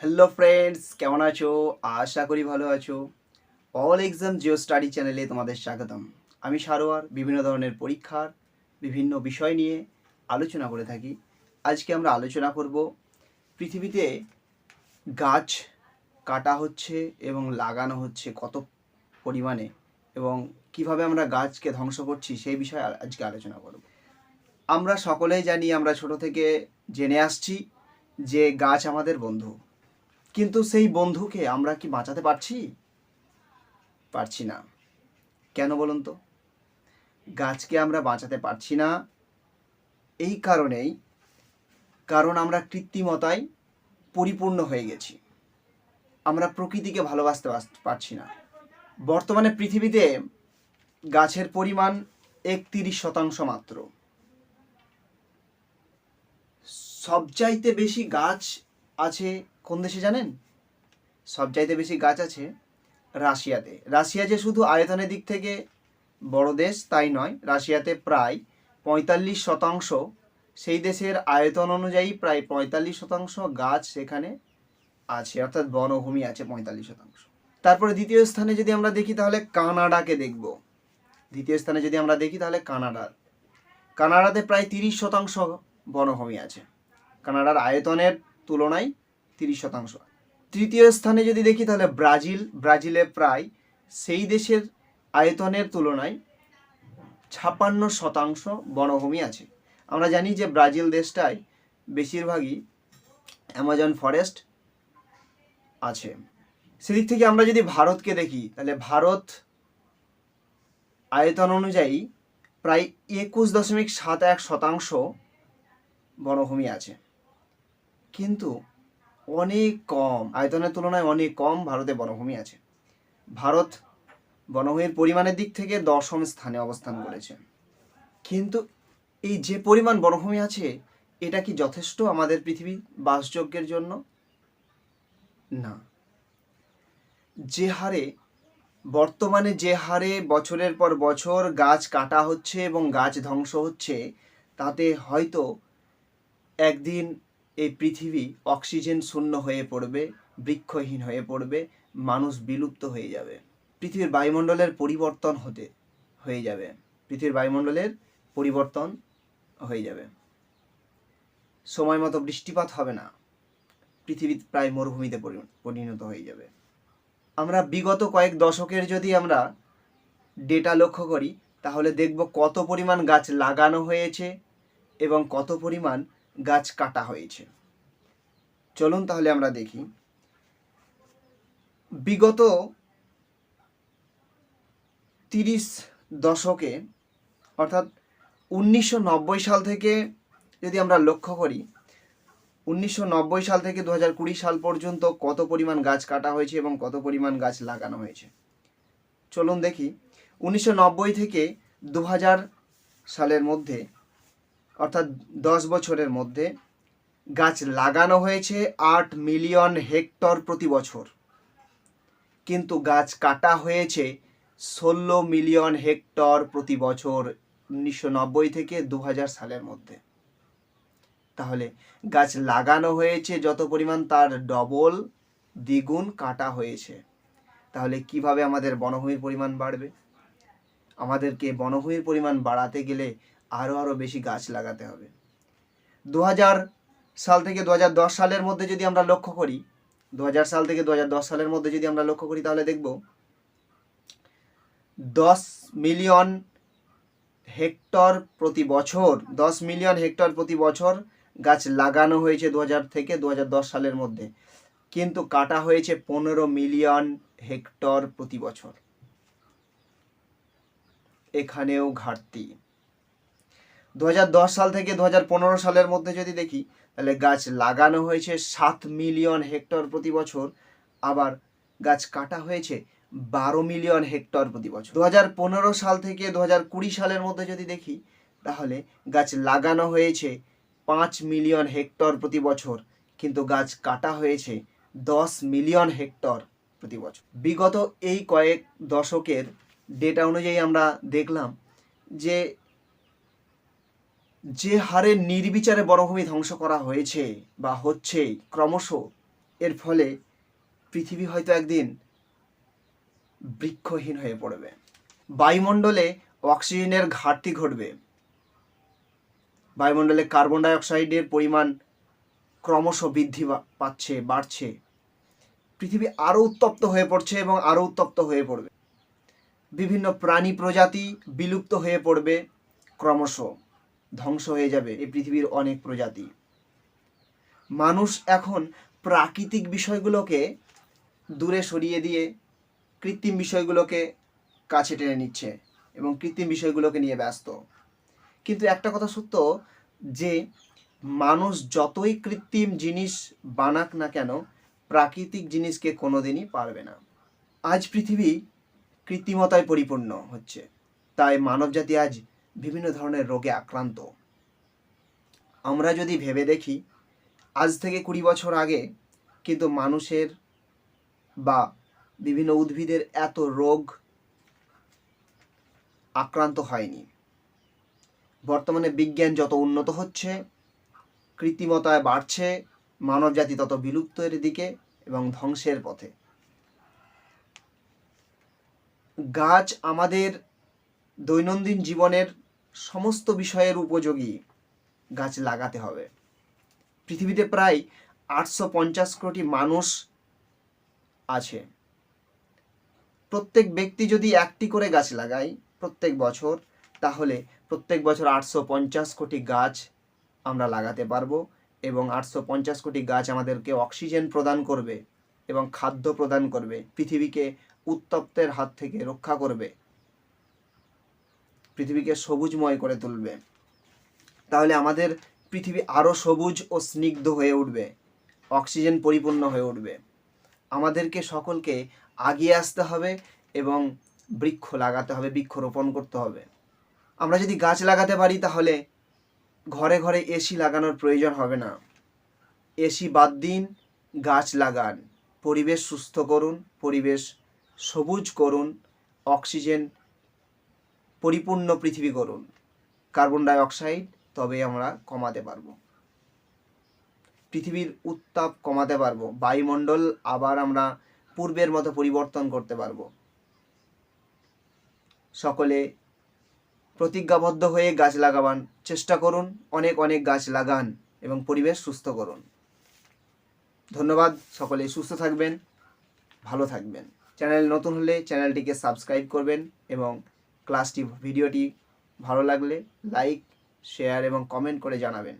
Hello friends, কেমন আছো? আশা করি ভালো আছো। অল এক্সাম জিও স্টাডি চ্যানেলে তোমাদের স্বাগতম। আমি সারোয়ার বিভিন্ন ধরনের পরীক্ষার বিভিন্ন বিষয় নিয়ে আলোচনা করে থাকি। আজকে আমরা আলোচনা করব পৃথিবীতে গাছ কাটা হচ্ছে এবং লাগানো হচ্ছে কত পরিমাণে এবং কিভাবে আমরা গাছকে ধ্বংস করছি সেই বিষয়ে আজকে আলোচনা করব। আমরা সকলেই জানি, আমরা ছোট থেকে জেনে আসছি যে গাছ আমাদের বন্ধু, কিন্তু সেই বন্ধুকে আমরা কি বাঁচাতে পারছি না। কেন বলুন তো? গাছকে আমরা বাঁচাতে পারছি না এই কারণেই, কারণ আমরা কৃত্রিমতায় পরিপূর্ণ হয়ে গেছি। আমরা প্রকৃতিকে ভালোবাসতে পারছি না। বর্তমানে পৃথিবীতে গাছের পরিমাণ 31% মাত্র। সবচাইতে বেশি গাছ আছে কোন দেশে জানেন? সবচাইতে বেশি গাছ আছে রাশিয়াতে। রাশিয়া যে শুধু আয়তনের দিক থেকে বড় দেশ তাই নয়, রাশিয়াতে প্রায় 45%, সেই দেশের আয়তন অনুযায়ী প্রায় 45% গাছ সেখানে আছে, অর্থাৎ বনভূমি আছে 45%। তারপরে দ্বিতীয় স্থানে যদি আমরা দেখি তাহলে কানাডাকে দেখব। দ্বিতীয় স্থানে যদি আমরা দেখি তাহলে কানাডাতে প্রায় 30% বনভূমি আছে, কানাডার আয়তনের তুলনায় 30%। তৃতীয় স্থানে যদি দেখি তাহলে ব্রাজিলে প্রায় সেই দেশের আয়তনের তুলনায় 56% বনভূমি আছে। আমরা জানি যে ব্রাজিল দেশটায় বেশিরভাগই অ্যামাজন ফরেস্ট আছে। সেদিক থেকে আমরা যদি ভারতকে দেখি তাহলে ভারত আয়তন অনুযায়ী প্রায় 21.71% বনভূমি আছে, কিন্তু অনেক কম, আয়তনের তুলনায় অনেক কম ভারতে বনভূমি আছে। ভারত বনভূমির পরিমাণের দিক থেকে 10ম স্থানে অবস্থান করেছে। কিন্তু এই যে পরিমাণ বনভূমি আছে, এটা কি যথেষ্ট আমাদের পৃথিবীর বাসযোগ্যের জন্য? না। বর্তমানে যে হারে বছরের পর বছর গাছ কাটা হচ্ছে এবং গাছ ধ্বংস হচ্ছে, তাতে হয়তো একদিন এই পৃথিবী অক্সিজেন শূন্য হয়ে পড়বে, বৃক্ষহীন হয়ে পড়বে, মানুষ বিলুপ্ত হয়ে যাবে। পৃথিবীর বায়ুমণ্ডলের পরিবর্তন হয়ে যাবে। পৃথিবীর বায়ুমণ্ডলের পরিবর্তন হয়ে যাবে। সময় মতো বৃষ্টিপাত হবে না, পৃথিবী প্রায় মরুভূমিতে পরিণত হয়ে যাবে। আমরা বিগত কয়েক দশকের যদি আমরা ডেটা লক্ষ্য করি তাহলে দেখব কত পরিমাণ গাছ লাগানো হয়েছে এবং কত পরিমাণ গাছ কাটা হয়েছে। চলুন তাহলে আমরা দেখি। বিগত 30 দশকে, অর্থাৎ 1990 সাল থেকে যদি আমরা লক্ষ্য করি, 1990 সাল থেকে 2020 সাল পর্যন্ত কত পরিমাণ গাছ কাটা হয়েছে এবং কত পরিমাণ গাছ লাগানো হয়েছে। চলুন দেখি। 1990 থেকে 2000 সালের মধ্যে, অর্থাৎ 10 বছরের মধ্যে গাছ লাগানো হয়েছে 8 মিলিয়ন হেক্টর প্রতি বছর, কিন্তু গাছ কাটা হয়েছে 16 মিলিয়ন হেক্টর প্রতি বছর 1990 থেকে 2000 সালের মধ্যে। তাহলে গাছ লাগানো হয়েছে যত পরিমাণ, তার ডবল, দ্বিগুণ কাটা হয়েছে। তাহলে কিভাবে আমাদের বনভূমির পরিমাণ বাড়বে? আমাদেরকে বনভূমির পরিমাণ বাড়াতে গেলে আরও বেশি গাছ লাগাতে হবে। 2000 সাল থেকে 2010 সালের মধ্যে যদি আমরা লক্ষ্য করি, 2000 সাল থেকে 2010 সালের মধ্যে যদি আমরা লক্ষ্য করি তাহলে দেখব 10 মিলিয়ন হেক্টর প্রতি বছর, 10 মিলিয়ন হেক্টর প্রতি বছর গাছ লাগানো হয়েছে 2000 থেকে 2010 সালের মধ্যে, কিন্তু কাটা হয়েছে 15 মিলিয়ন হেক্টর প্রতি বছর। এখানেও ঘাটতি। 2010 সাল থেকে 2015 সালের মধ্যে যদি দেখি তাহলে গাছ লাগানো হয়েছে 7 মিলিয়ন হেক্টর প্রতি বছর, আবার গাছ কাটা হয়েছে 12 মিলিয়ন হেক্টর প্রতি বছর। 2015 সাল থেকে 2020 সালের মধ্যে যদি দেখি তাহলে গাছ লাগানো হয়েছে 5 মিলিয়ন হেক্টর প্রতি বছর, কিন্তু গাছ কাটা হয়েছে 10 মিলিয়ন হেক্টর প্রতি বছর। বিগত এই কয়েক দশকের ডেটা অনুযায়ী আমরা দেখলাম যে হারে নির্বিচারে বনভূমি ধ্বংস করা হয়েছে বা হচ্ছে ক্রমশ, এর ফলে পৃথিবী হয়তো একদিন বৃক্ষহীন হয়ে পড়বে। বায়ুমণ্ডলে অক্সিজেনের ঘাটতি ঘটবে। বায়ুমণ্ডলে কার্বন ডাই অক্সাইডের পরিমাণ ক্রমশ বৃদ্ধি বাড়ছে। পৃথিবী আরও উত্তপ্ত হয়ে পড়ছে এবং আরও উত্তপ্ত হয়ে পড়বে। বিভিন্ন প্রাণী প্রজাতি বিলুপ্ত হয়ে পড়বে, ক্রমশ ধ্বংস হয়ে যাবে এই পৃথিবীর অনেক প্রজাতি। মানুষ এখন প্রাকৃতিক বিষয়গুলোকে দূরে সরিয়ে দিয়ে কৃত্রিম বিষয়গুলোকে কাছে টেনে নিচ্ছে এবং কৃত্রিম বিষয়গুলোকে নিয়ে ব্যস্ত। কিন্তু একটা কথা সত্য যে মানুষ যতই কৃত্রিম জিনিস বানাক না কেন, প্রাকৃতিক জিনিসকে কোনোদিনই পারবে না। আজ পৃথিবী কৃত্রিমতায় পরিপূর্ণ হচ্ছে, তাই মানবজাতি আজ বিভিন্ন ধরনের রোগে আক্রান্ত। আমরা যদি ভেবে দেখি, আজ থেকে 20 বছর আগে কিন্তু মানুষের বা বিভিন্ন উদ্ভিদের এত রোগ আক্রান্ত হয়নি। বর্তমানে বিজ্ঞান যত উন্নত হচ্ছে, কৃত্রিমতায় বাড়ছে, মানবজাতি তত বিলুপ্তের দিকে এবং ধ্বংসের পথে। গাছ আমাদের দৈনন্দিন জীবনের সমস্ত বিষয়ের উপযোগী। গাছ লাগাতে হবে। পৃথিবীতে প্রায় 850 কোটি মানুষ আছে। প্রত্যেক ব্যক্তি যদি একটি করে গাছ লাগায় প্রত্যেক বছর, তাহলে প্রত্যেক বছর 850 কোটি গাছ আমরা লাগাতে পারবো এবং 850 কোটি গাছ আমাদেরকে অক্সিজেন প্রদান করবে এবং খাদ্য প্রদান করবে, পৃথিবীকে উত্তপ্তের হাত থেকে রক্ষা করবে, পৃথিবীকে সবুজময় করে তুলবে। তাহলে আমাদের পৃথিবী আরও সবুজ ও স্নিগ্ধ হয়ে উঠবে, অক্সিজেন পরিপূর্ণ হয়ে উঠবে। আমাদেরকে সকলকে আগিয়ে আসতে হবে এবং বৃক্ষ লাগাতে হবে, বৃক্ষরোপণ করতে হবে। আমরা যদি গাছ লাগাতে পারি তাহলে ঘরে ঘরে এসি লাগানোর প্রয়োজন হবে না। এসি বাদ দিন, গাছ লাগান, পরিবেশ সুস্থ করুন, পরিবেশ সবুজ করুন, অক্সিজেন পরিপূর্ণ পৃথিবী করুন। কার্বন ডাই অক্সাইড তবে আমরা কমাতে পারবো, পৃথিবীর উত্তাপ কমাতে পারবো, বায়ুমণ্ডল আবার আমরা পূর্বের মতো পরিবর্তন করতে পারবো। সকলে প্রতিজ্ঞাবদ্ধ হয়ে গাছ লাগাবার চেষ্টা করুন, অনেক অনেক গাছ লাগান এবং পরিবেশ সুস্থ করুন। ধন্যবাদ। সকলে সুস্থ থাকবেন, ভালো থাকবেন। চ্যানেল নতুন হলে চ্যানেলটিকে সাবস্ক্রাইব করবেন এবং ভিডিওটি ভালো লাগলে লাইক, শেয়ার এবং কমেন্ট করে জানাবেন।